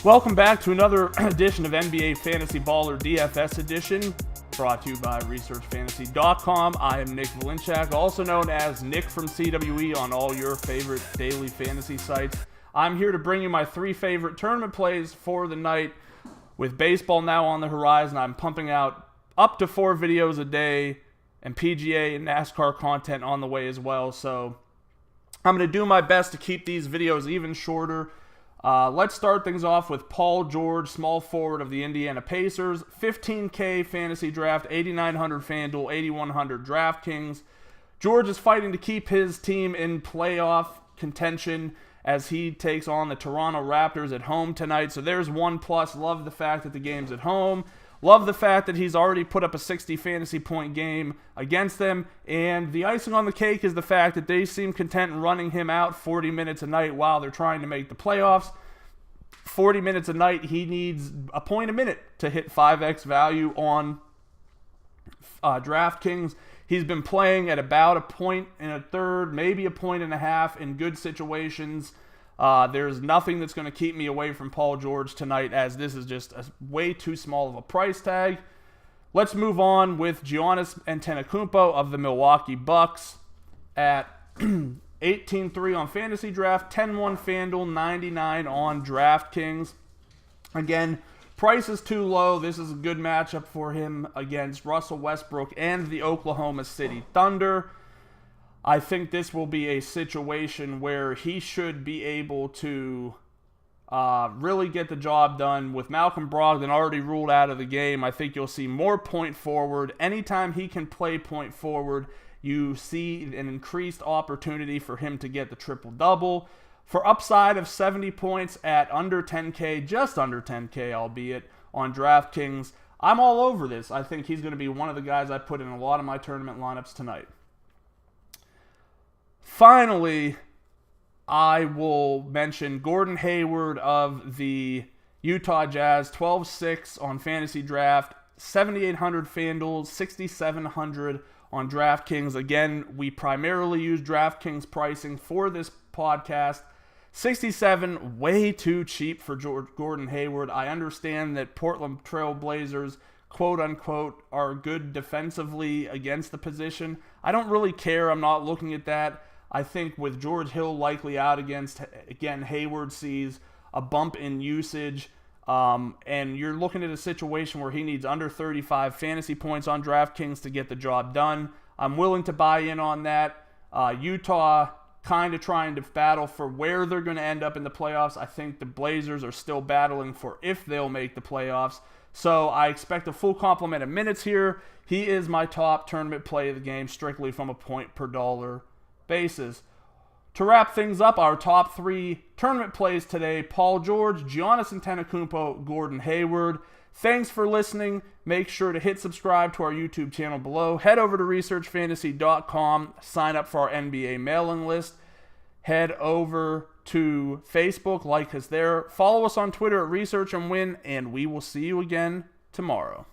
Welcome back to another edition of NBA Fantasy Baller DFS Edition, brought to you by ResearchFantasy.com. I am Nick Valenciak, also known as Nick from CWE on all your favorite daily fantasy sites. I'm here to bring you my 3 favorite tournament plays for the night. With baseball now on the horizon, I'm pumping out up to 4 videos a day and PGA and NASCAR content on the way as well. So I'm going to do my best to keep these videos even shorter. Let's start things off with Paul George, small forward of the Indiana Pacers. $15K fantasy draft, $8,900 FanDuel, $8,100 DraftKings. George is fighting to keep his team in playoff contention as he takes on the Toronto Raptors at home tonight. So there's 1+. Love the fact that the game's at home. Love the fact that he's already put up a 60 fantasy point game against them. And the icing on the cake is the fact that they seem content in running him out 40 minutes a night while they're trying to make the playoffs. 40 minutes a night, he needs a point a minute to hit 5x value on DraftKings. He's been playing at about a point and a third, maybe a point and a half in good situations. There's nothing that's going to keep me away from Paul George tonight, as this is just a way too small of a price tag. Let's move on with Giannis Antetokounmpo of the Milwaukee Bucks at 18-3 on Fantasy Draft, 10-1 FanDuel, 99 on DraftKings. Again, price is too low. This is a good matchup for him against Russell Westbrook and the Oklahoma City Thunder. I think this will be a situation where he should be able to really get the job done. With Malcolm Brogdon already ruled out of the game, I think you'll see more point forward. Anytime he can play point forward, you see an increased opportunity for him to get the triple-double. For upside of 70 points at under 10K, just under 10K albeit, on DraftKings, I'm all over this. I think he's going to be one of the guys I put in a lot of my tournament lineups tonight. Finally, I will mention Gordon Hayward of the Utah Jazz, 12-6 on Fantasy Draft, 7,800 FanDuel, 6,700 on DraftKings. Again, we primarily use DraftKings pricing for this podcast. 67, way too cheap for Gordon Hayward. I understand that Portland Trail Blazers, quote-unquote, are good defensively against the position. I don't really care. I'm not looking at that. I think with George Hill likely out again, Hayward sees a bump in usage, and you're looking at a situation where he needs under 35 fantasy points on DraftKings to get the job done. I'm willing to buy in on that. Utah kind of trying to battle for where they're going to end up in the playoffs. I think the Blazers are still battling for if they'll make the playoffs. So I expect a full complement of minutes here. He is my top tournament play of the game, strictly from a point per dollar basis. To wrap things up, our top 3 tournament plays today: Paul George, Giannis Antetokounmpo, Gordon Hayward. Thanks for listening. Make sure to hit subscribe to our YouTube channel below. Head over to ResearchFantasy.com. Sign up for our NBA mailing list. Head over to Facebook. Like us there. Follow us on Twitter at ResearchAndWin, and we will see you again tomorrow.